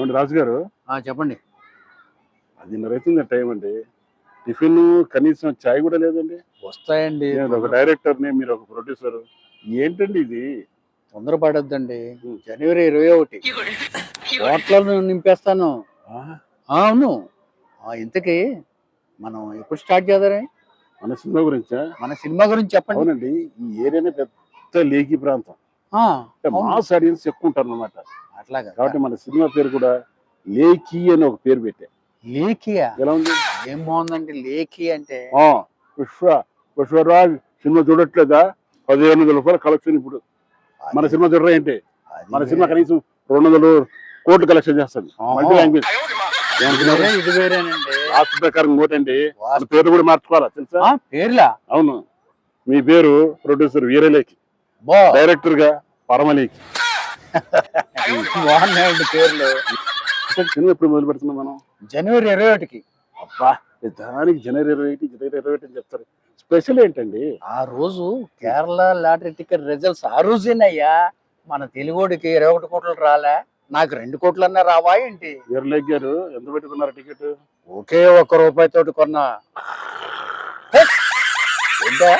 ఏమండి రాజు గారు, చెప్పండి. 10:30 అవుతుంది టైం అండి. టిఫిన్ కనీసం చాయ్ కూడా లేదండి. వస్తాయండి. నేను ఒక డైరెక్టర్ని, మీరు ఒక ప్రొడ్యూసర్. ఏంటండి ఇది? తొందరపడొద్దండి. ఉం. జనవరి 21 హోటలను నింపేస్తాను. ఆ, అవును. ఇంతకీ మనం ఎప్పుడు స్టార్ట్ చేద్దాం? మన సినిమా గురించా? మన సినిమా గురించి చెప్పండి. అవునండి, ఈ ఏరియానే పెద్ద లేకి ప్రాంతం. అవును. మాస్ ఆడియన్స్ ఎక్కువ ఉంటారు అనమాట. అట్లాగా కాబట్టి మన సినిమా పేరు కూడా లేఖి అని ఒక పేరు పెట్టా. లేఖియా? ఎలా ఉంది? ఏం బాగుందండి లేఖి అంటే. పుష్పరాజ్ సినిమా చూడట్లేదా? 1500 రూపాయల కలెక్షన్ ఇప్పుడు. మన సినిమా చూడరా ఏంటి? మన సినిమా కనీసం 200 కోట్లు కలెక్షన్ చేస్తుంది. Multi language. ఇది వేరేనండి. వాస్తు ప్రకారం ఇంకోటండి, మన పేరు కూడా మార్చుకోవాలా తెలుసా? పేర్లా? అవును. మీ పేరు ప్రొడ్యూసర్ వీరలేఖి, డైరెక్టర్ గా పరమలేఖి. బాగున్నాయండి పేర్లు. సినిమా ఎప్పుడు మొదలు పెడుతున్నాం మనం? జనవరి 21. అబ్బా, దానికి జనవరి 21 అని చెప్తారు. స్పెషల్ ఏంటండి? ఆ రోజు కేరళ లాటరీ టికెట్ రిజల్ట్స్ ఆ రోజేనయ్యా. మన తెలుగుడికి 21 కోట్లు రాలే, నాకు 2 కోట్లన్నా రావా ఏంటి? వీరలేఖి గారు ఎంత పెట్టుకున్నారు టికెట్? ఒకే 1 రూపాయి తోటి కొన్నా. ఏంటా?